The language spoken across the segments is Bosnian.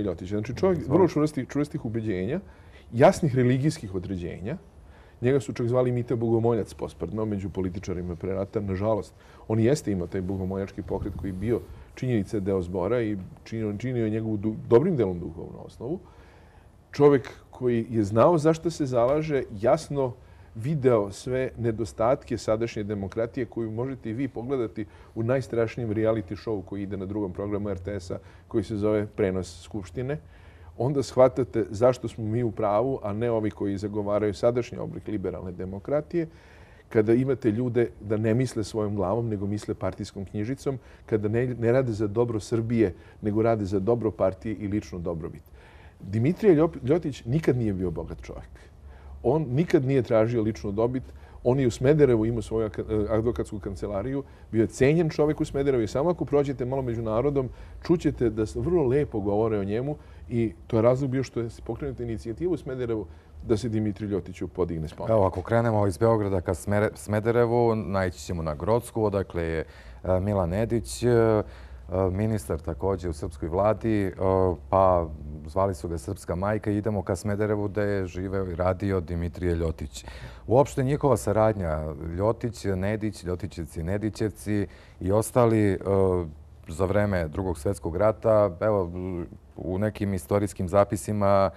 Ljotića. Znači čovjek vrlo čvrstih ubeđenja, jasnih religijskih određenja. Njega su čak zvali Mite Bogomoljac posprdno među političarima pre rata. Nažalost, on jeste imao taj bogomoljački pokret koji je bio činjenica deo zbora i činio je njegovu dobrim delom duhovnu osnovu. Čovjek koji je znao zašto se zalaže, jasno video sve nedostatke sadašnje demokratije koju možete i vi pogledati u najstrašnijem reality show koji ide na drugom programu RTS-a koji se zove Prenos Skupštine. Onda shvatate zašto smo mi u pravu, a ne ovi koji zagovaraju sadašnji oblik liberalne demokratije. Kada imate ljude da ne misle svojom glavom, nego misle partijskom knjižicom, kada ne rade za dobro Srbije, nego rade za dobro partije i ličnu dobrobit. Dimitrije Ljotić nikad nije bio bogat čovjek. On nikad nije tražio ličnu dobit. On je u Smederevu imao svoju advokatsku kancelariju. Bio je cenjen čovjek u Smederevu i samo ako prođete malo među narodom, čućete da se vrlo lepo govore o njemu i to je razlog bio što je pokrenuta inicijativu u Smederevu da se Dimitriju Ljotiću podigne spomenik. Evo, ako krenemo iz Beograda ka Smederevu, naići ćemo na Grocku, odakle je Milan Nedić, ministar također u srpskoj vladi, pa zvali su ga Srpska majka i idemo ka Smederevu gde je živeo i radio Dimitrije Ljotić. Uopšte njihova saradnja Ljotić, Nedić, Ljotićevci, Nedićevci i ostali za vreme Drugog svjetskog rata, evo, u nekim istorijskim zapisima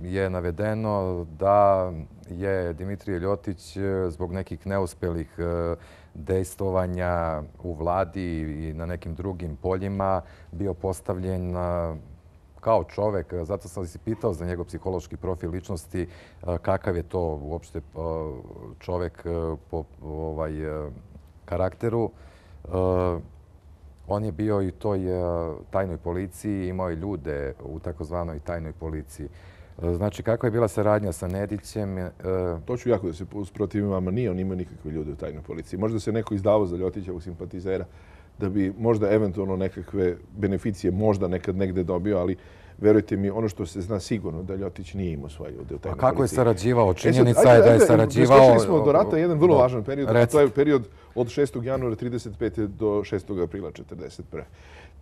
je navedeno da je Dimitrije Ljotić zbog nekih neuspelih dejstvovanja u vladi i na nekim drugim poljima bio postavljen kao čovek. Zato sam se pitao za njegov psihološki profil ličnosti, kakav je to uopšte čovek po karakteru. On je bio i toj tajnoj policiji, imao je ljude u takozvanoj tajnoj policiji. Znači, kakva je bila saradnja sa Nedićem? To ću jako da se usprotivim vama. Nije on imao nikakve ljude u tajnoj policiji. Možda se neko izdavao za Ljotićevog simpatizera da bi možda eventualno nekakve beneficije možda nekad negde dobio, ali verujte mi, ono što se zna sigurno da Ljotić nije imao svoje ljude u tajnoj policiji. A kako je sarađivao? Činjenica je da je sarađivao... Preskočili smo do rata jedan vrlo važan period, a to je period od 6. januara 1935. do 6. aprila 1941.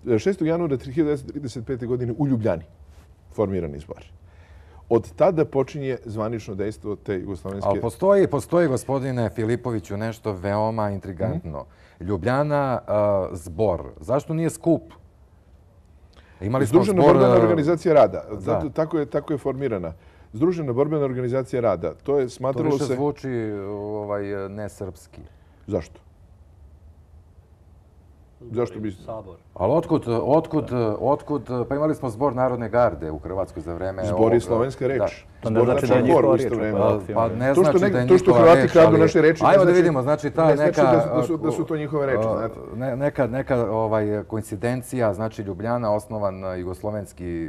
6. januara 1935. godine u Ljubljani formiran izbor. Od tada počinje zvanično dejstvo te jugoslovenske... Ali postoji, gospodine Filipoviću, nešto veoma intrigantno. Ljubljana, zbor. Zašto nije skup? Združena borbena organizacija rada. Tako je formirana. Združena borbena organizacija rada. To je smatralo se... To više zvuči nesrpski. Zašto? Zašto bi... Sabor. Ali otkud... Pa imali smo zbor Narodne garde u Hrvatskoj za vreme... Zbor je slovenska reč. To ne znači da je njihova riječ. Pa ne znači da je njihova reč. To što Hrvati kradu naše reči... Ajmo da vidimo, znači ta neka... da su to njihove reči, znate. Neka koincidencija, znači Ljubljana, osnovan jugoslovenski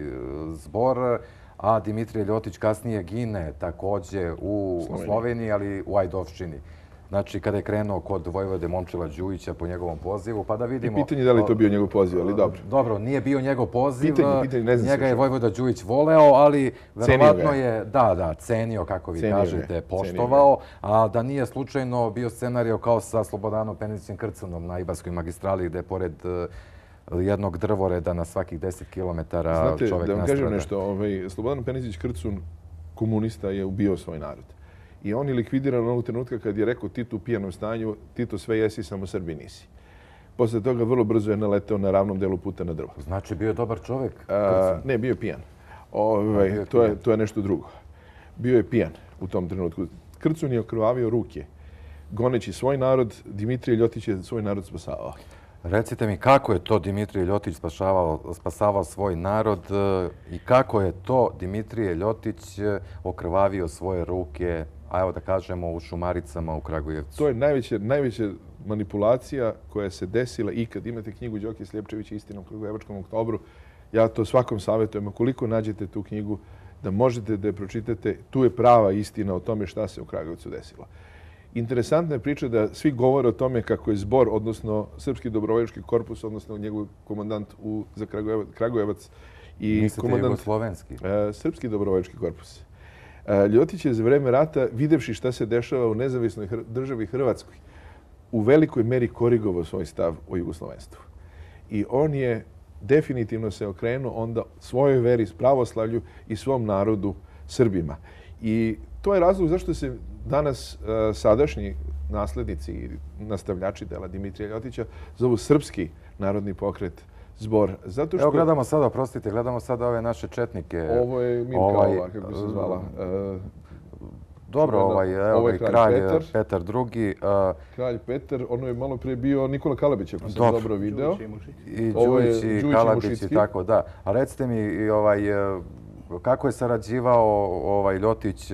zbor, a Dimitrije Ljotić kasnije gine također u Sloveniji, ali u Ajdovščini. Znači, kada je krenuo kod Vojvode Momčila Đujića po njegovom pozivu, pa da vidimo... I pitanje da li to bio njegov poziv, ali dobro. Dobro, nije bio njegov poziv. Ne znam njega je Vojvoda Đujić voleo, ali verovatno je, cenio, kako vi kažete, poštovao, a da nije slučajno bio scenario kao sa Slobodanom Penezićem Krcanom na Ibarskoj magistrali, gde pored jednog drvoreda na svakih 10 kilometara čovjek nastrada. Da vam kažem nešto, Slobodan Penezić Krcun, komunista, je ubio svoj narod. I on je likvidiran onog trenutka kad je rekao Titu u pijanom stanju, Tito sve jesi, samo Srbi nisi. Posle toga vrlo brzo je naleteo na ravnom delu puta na drvo. Znači bio je dobar čovjek? Ne, bio je pijan. To je nešto drugo. Bio je pijan u tom trenutku. Krcun je okrvavio ruke. Goneći svoj narod, Dimitrije Ljotić je svoj narod spasavao. Recite mi kako je to Dimitrije Ljotić spasavao svoj narod i kako je to Dimitrije Ljotić okrvavio svoje ruke, a evo da kažemo u Šumaricama u Kragujevcu. To je najveća manipulacija koja se desila i kad imate knjigu Đoke Sljepčevića Istina o Kragujevačkom oktobru. Ja to svakom savjetujem. Ukoliko nađete tu knjigu, da možete da je pročitate, tu je prava istina o tome šta se u Kragujevcu desilo. Interesantna je priča da svi govore o tome kako je zbor, odnosno Srpski dobrovoljački korpus, odnosno njegov komandant za Kragujevac i komandant... Jugoslovenski? Srpski dobrovoljački korpus. Ljotić je za vreme rata, videvši šta se dešava u nezavisnoj državi Hrvatskoj, u velikoj meri korigovao svoj stav o jugoslovenstvu. I on je definitivno se okrenu onda svojoj veri, pravoslavlju i svom narodu Srbima. I to je razlog zašto se danas sadašnji naslednici i nastavljači dela Dimitrija Ljotića zovu Srpski narodni pokret Zbor. Zato što... Evo gledamo sada, oprostite, gledamo sada ove naše četnike. Ovo je Mirka ova, kako se zvala. Dobro, ovaj kralj Petar II. Kralj Petar, ono je malo prije bio Nikola Kalabić, ako sam dobro video. I Đujić i Kalabić i tako, da. A recite mi, kako je sarađivao Ljotić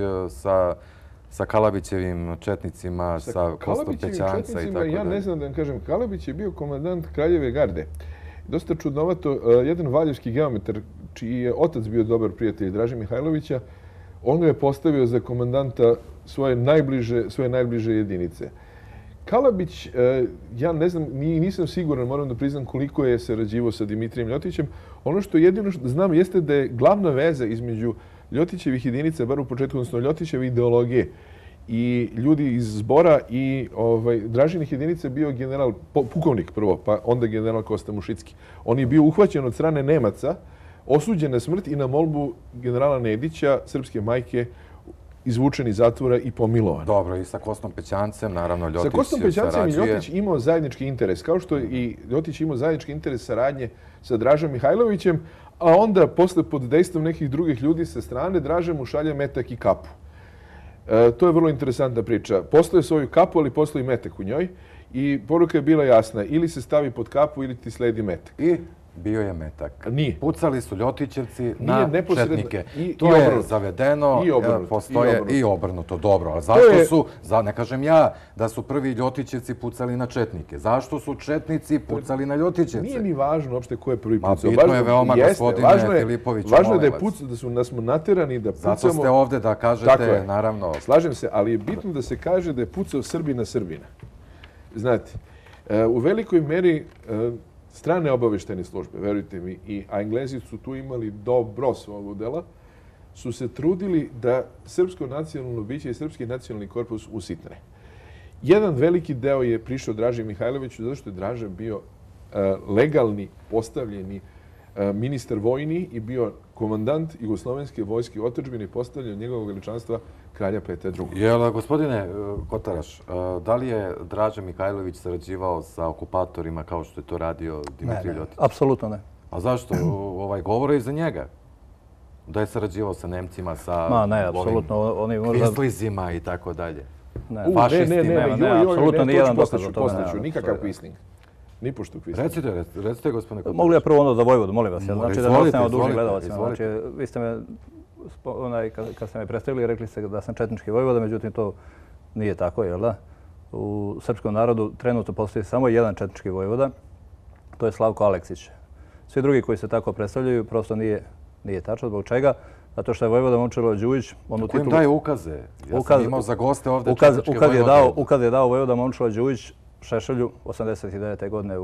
sa Kalabićevim četnicima, sa Kostom Pećanca i tako dalje? Ja ne znam da vam kažem, Kalabić je bio komandant Kraljeve garde. Dosta čudnovato, jedan valjevski geometar, čiji je otac bio dobar prijatelj Draže Mihajlovića, on ga je postavio za komandanta svoje najbliže jedinice. Kalabić, ja ne znam, nisam siguran, moram da priznam koliko je sarađivao sa Dimitrijem Ljotićem. Ono što jedino što znam jeste da je glavna veza između Ljotićevih jedinica, bar u početku, odnosno Ljotićeve ideologije i ljudi iz Zbora i Dražinih jedinica bio general, pukovnik prvo, pa onda general Kosta Mušicki. On je bio uhvaćen od strane Nemaca, osuđen na smrt i na molbu generala Nedića, srpske majke, izvučen iz zatvora i pomilovan. Dobro, i sa Kostom Pećancem, naravno, Ljotić sarađuje. Sa Kostom Pećancem i Ljotić imao zajednički interes, kao što i Ljotić imao zajednički interes saradnje sa Dražom Mihajlovićem, a onda, posle pod dejstvom nekih drugih ljudi sa strane, Draža mu šalje metak i kapu. To je vrlo interesantna priča. Postoje svoju kapu, ali postoji metak u njoj i poruka je bila jasna. Ili se stavi pod kapu, ili ti sledi metak. I bio je metak. Nije. Pucali su Ljotićevci na četnike. To je zavedeno. Postoje i obrnuto. Dobro, ali zašto su, ne kažem ja, da su prvi Ljotićevci pucali na četnike? Zašto su četnici pucali na Ljotićevce? Nije ni važno uopšte ko je prvi pucao. Bitno je veoma, gospodine Filipoviću, važno je da smo naterani da pucamo. Zato ste ovde da kažete, naravno. Slažem se, ali je bitno da se kaže da je pucao Srbin na Srbina. Znate, u velikoj meri strane obaveštene službe, verujte mi, a Englezi su tu imali dobro svog udela, su se trudili da srpsko nacionalno biće i srpski nacionalni korpus usitne. Jedan veliki deo je prišao Draži Mihajloviću zato što je Draža bio legalni, postavljeni ministar vojni i bio komandant Jugoslovenske vojske otadžbine, postavljen njegovog veličanstva kralja Petra II. Jel, gospodine Kotaraš, da li je Draža Mihajlović sarađivao sa okupatorima kao što je to radio Dimitrij Ljotić? Ne, apsolutno ne. A zašto? Govore iza njega. Da je sarađivao sa Nemcima, sa kvistlizima i tako dalje. Ne, apsolutno nijedan dokaz o tome. Nikakav kvisling. Nipošto kvisling. Recite, gospodine Kotaraš. Mogu li ja prvo ono za Vojvodu, molim vas? Znači da ne ostavimo dužni gledalacima. Znači, vi ste me, kad ste me predstavili, rekli ste da sam četnički vojvoda, međutim to nije tako, jel da? U srpskom narodu trenutno postoji samo jedan četnički vojvoda, to je Slavko Aleksić. Svi drugi koji se tako predstavljaju prosto nije tačno. Zbog čega? Zato što je vojvoda Momčilo Đujić... Ko im daje ukaze? Ja sam imao za goste ovde četničke vojvode. Ukaz je dao vojvoda Momčilo Đujić Šešelju 89. godine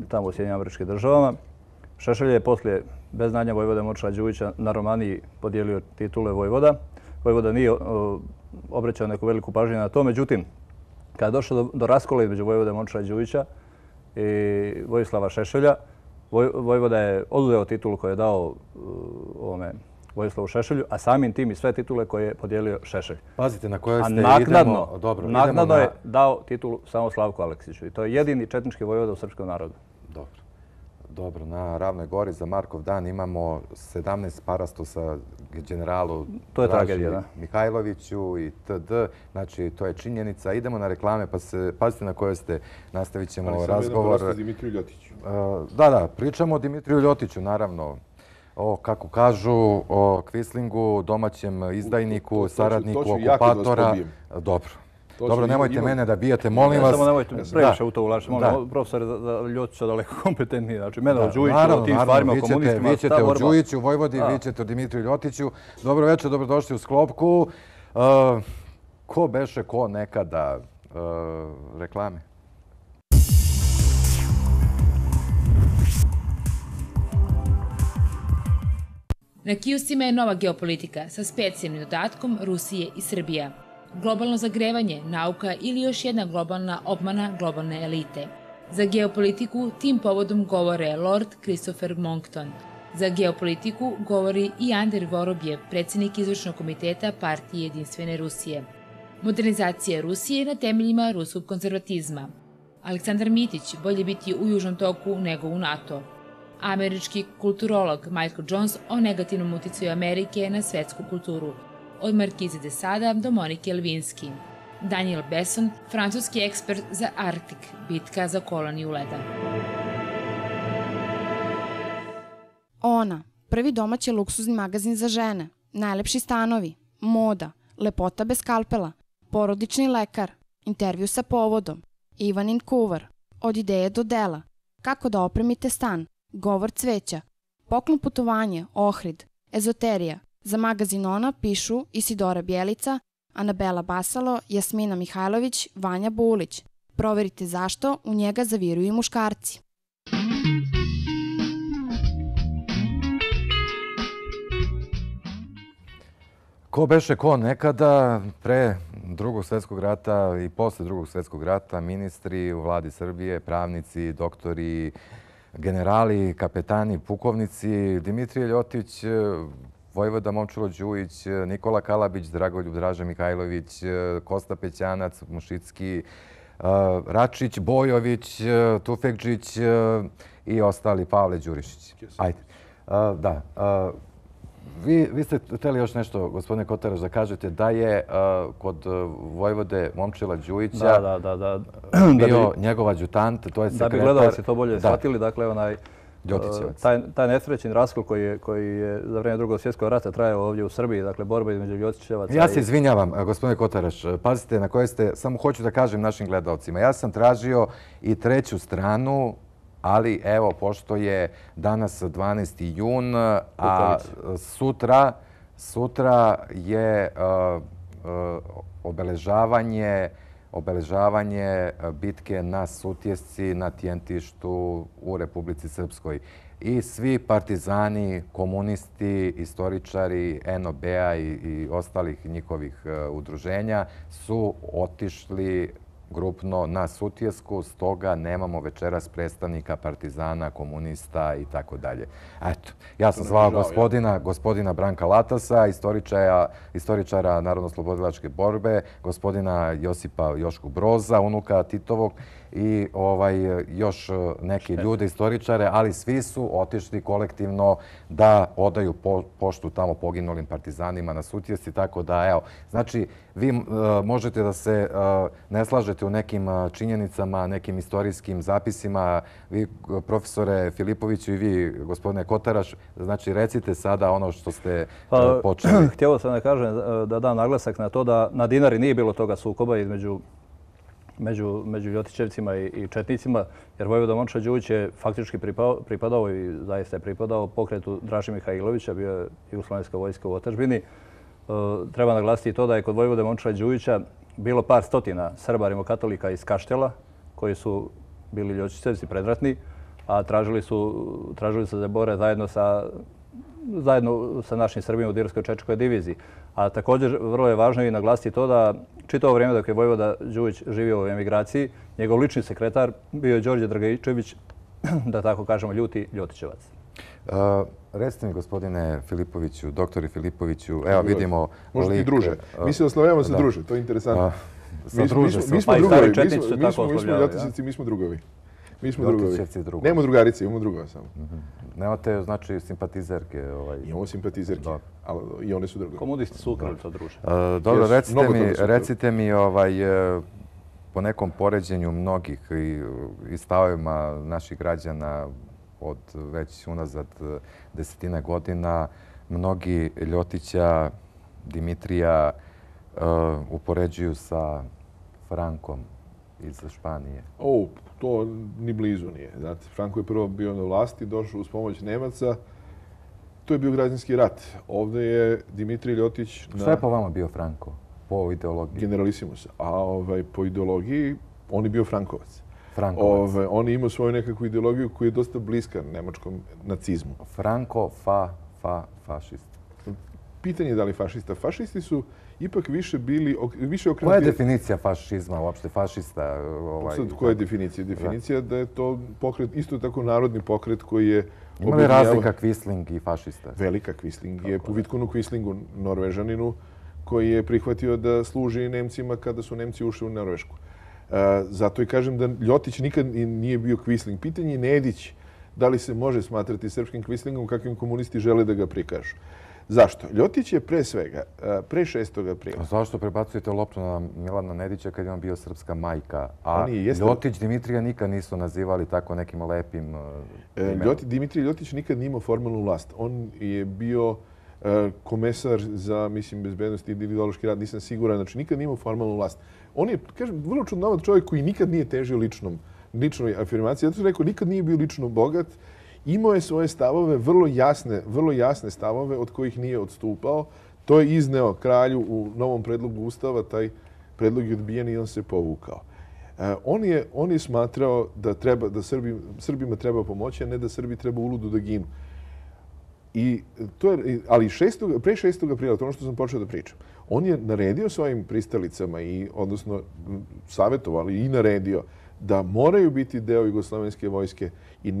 tamo u Sjedinjenim Američkim Državama. Šešelj je poslije, bez znanja vojvoda Momčila Đujića, na Romaniji podijelio titule vojvoda. Vojvoda nije obraćao neku veliku pažnju na to. Međutim, kada je došlo do raskola između vojvoda Momčila Đujića i Vojislava Šešelja, vojvoda je oduzeo titulu koju je dao Vojislavu Šešelju, a samim tim i sve titule koje je podijelio Šešelj. Pazite, na koje ste naknadno je dao titulu samo Slavku Aleksiću. I to je jedini četnički vojvoda u srpskom narodu. Dobro, na Ravnoj gori za Markov dan imamo 17 parastosa generalu Draži Mihajloviću i td. Znači, to je činjenica. Idemo na reklame, pa pazite na koje ste. Nastavit ćemo razgovor. Ali samo jedan parastost Dimitriju Ljotiću. Da, pričamo o Dimitriju Ljotiću, naravno. Kako kažu, o Kvislingu, domaćem izdajniku, saradniku okupatora. Dobro, nemojte mene da bijete, molim vas. Samo nemojte previše u to ulažiti. Molim profesor Ljotića daleko kompetentniji. Znači, mene o Đujiću, o tim stvarima, o komunistima. Vi ćete o Đujiću, Vojvodi, vi ćete o Dimitriju Ljotiću. Dobro večer, dobrodošli u Sklopku. Ko beše, ko nekada reklame? Na kijoscima je nova geopolitika sa specijalnim dodatkom Rusije i Srbija. Globalno zagrevanje, nauka ili još jedna globalna obmana globalne elite. Za geopolitiku tim povodom govore Lord Christopher Monckton. Za geopolitiku govori i Andrej Vorobjev, predsjednik izvršnog komiteta Partije jedinstvene Rusije. Modernizacija Rusije na temeljima ruskog konzervatizma. Aleksandar Mitić, bolje biti u Južnom toku nego u NATO. Američki kulturolog Michael Jones o negativnom uticaju Amerike na svetsku kulturu. Od Markize de Sada do Monike Levinsky. Daniel Besson, francuski ekspert za Arktik, bitka za koloniju leda. Ona, prvi domaći luksuzni magazin za žene, najlepši stanovi, moda, lepota bez skalpela, porodični lekar, intervju sa povodom, Ivanin kuvar, od ideje do dela, kako da opremite stan, govor cveća, poklon putovanje, Ohrid, ezoterija. Za magazin Ona pišu Isidora Bjelica, Anabela Basalo, Jasmina Mihajlović, Vanja Bulić. Proverite zašto u njega zaviruju i muškarci. Ko beše ko nekada, pre Drugog svjetskog rata i posle Drugog svjetskog rata, ministri u vladi Srbije, pravnici, doktori, generali, kapetani, pukovnici, Dimitrije Ljotić, Vojvoda Momčilo Đujić, Nikola Kalabić, Dragoljub Draža Mihajlović, Kosta Pećanac, Mušicki, Račić, Bojović, Tufekđić i ostali, Pavle Đurišić. Ajde. Da. Vi ste htjeli još nešto, gospodine Kotaraš, da kažete da je kod Vojvode Momčila Đujića bio njegov adjutant, to je sekretar... Da bi gledalci to bolje shvatili, dakle, taj nesrećni raskol koji je za vrijeme Drugog svjetskog rata trajao ovdje u Srbiji, dakle, borba između Ljotićevaca... Ja se izvinjavam, gospodine Kotaraš, pazite na koje ste, samo hoću da kažem našim gledalcima. Ja sam tražio i treću stranu, ali evo, pošto je danas 12. jun, a sutra je obeležavanje bitke na Sutjesci, na Tjentištu u Republici Srpskoj. I svi partizani, komunisti, istoričari NOB-a i ostalih njihovih udruženja su otišli grupno na Sutjesku, stoga nemamo večeras predstavnika partizana, komunista i tako dalje. Eto, ja sam zvao gospodina Branka Latasa, istoričara Narodno-slobodilačke borbe, gospodina Josipa Jošku Broza, unuka Titovog i još neke ljude, istoričare, ali svi su otišli kolektivno da odaju poštu tamo poginulim partizanima na Sutjesci, tako da, evo, znači, vi možete da se ne slažete u nekim činjenicama, nekim istorijskim zapisima. Vi, profesore Filipoviću, i vi, gospodine Kotaraš, znači, recite sada ono što ste počeli. Htjelo sam da kažem, da dam naglasak na to da na Dinari nije bilo toga sukoba među Ljotićevcima i Četnicima, jer Vojvoda Momčilo Đujić je faktički pripadao i zaista je pripadao pokretu Draže Mihajlovića, bio je jugoslovenska vojska u otadžbini. Treba naglasiti i to da je kod Vojvode Momčila Đujića bilo par stotina Srba rimokatolika iz Kaštela, koji su bili Ljotićevci predratni, a tražili su da se bore zajedno sa našim Srbima u Dirskoj čečkoj diviziji. A također vrlo je važno i naglasiti to da čitavo vrijeme dok je Vojvoda Đujić živio u emigraciji, njegov lični sekretar bio je Đorđe Dragaičević, da tako kažemo, ljuti Ljotićevac. Recite mi, gospodine Filipoviću, doktore Filipoviću, evo vidimo... Možete i druže. Mi se oslovljavamo sa druže, to je interesantno. Sa druže se. Mi smo drugovi, mi smo Ljotićevci, mi smo drugovi. Mi smo drugovi. Nemamo drugarice, imamo drugova samo. Nemate, znači, simpatizerke? Imamo simpatizerke, ali i one su drugovi. Komunisti su ukrali to druže. Dobro, recite mi po nekom poređenju mnogih i stavovima naših građana od već unazad desetina godina, mnogi Ljotića, Dimitrija upoređuju sa Frankom iz Španije. To ni blizu nije. Znate, Franko je prvo bio na vlasti, došao uz pomoć Nemaca. To je bio građanski rat. Ovdje je Dimitrij Ljotić... Šta je po vama bio Franko? Po ideologiji? Generalisimus. A po ideologiji on je bio Frankovac. Frankovac. On je imao svoju nekakvu ideologiju koja je dosta bliska nemačkom nacizmu. Franko, fašist. Pitanje je da li fašista. Fašisti su ipak više Koja je okrenuti... definicija fašizma, uopšte fašista? Koja je definicija? Definicija da je to pokret, isto tako narodni pokret koji je... Ima li razlika Quisling i fašista? Velika. Quisling je po Vidkunu Quislingu, Norvežaninu, koji je prihvatio da služi Nemcima kada su Nemci ušli u Norvešku. Zato i kažem da Ljotić nikad nije bio Quisling. Pitanje je Nedić da li se može smatrati srpskim Quislingom kakvim komunisti žele da ga prikažu. Zašto? Ljotić je pre svega, pre 6. aprila. A zašto prebacujete loptu na Milana Nedića kad je on bio srpska majka? A Ljotić, Dimitrija nikad nisu nazivali tako nekim lepim imenom. Dimitrij Ljotić nikad nije imao formalnu vlast. On je bio komesar za, mislim, bezbednost i ideološki rad, nisam siguran, znači nikad nije imao formalnu vlast. On je, kažem, vrlo čudnovat čovjek koji nikad nije težio ličnoj afirmaciji. Zato sam rekao, nikad nije bio lično bogat. Imao je svoje stavove, vrlo jasne stavove od kojih nije odstupao. To je izneo kralju u novom predlogu ustava, taj predlog je odbijen i on se povukao. On je smatrao da Srbima treba pomoći, a ne da Srbi treba uludu da ginu. Ali pre 6. aprila, to je ono što sam počeo da pričam, on je naredio svojim pristalicama, odnosno savjetovali i naredio da moraju biti deo jugoslovenske vojske i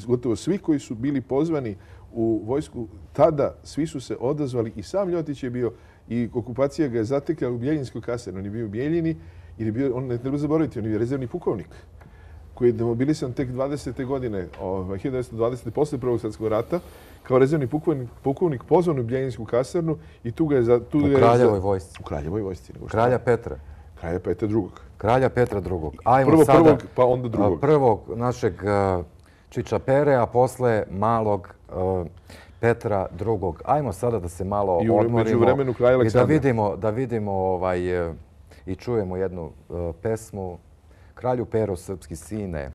gotovo svi koji su bili pozvani u vojsku, tada svi su se odazvali i sam Ljotić je bio i okupacija ga je zatekla u Bjeljinskoj kasarni. On je bio u Bjeljini jer on ne treba zaboraviti, on je rezervni pukovnik koji je demobilisan tek 20. godine, 1920. posle Prvog svjetskog rata, kao rezervni pukovnik pozvan u Bjeljinsku kasarnu i tu ga je... U Kraljevoj vojsci. U Kraljevoj vojsci. Kralja Petra. Kralja Petra II. Kralja Petra II. Prvo prvog, pa onda drugog. Prvog našeg Čičapere, a posle malog Petra II. Ajmo sada da se malo odmorimo i da vidimo i čujemo jednu pesmu. Kralju Pero, srpski sine.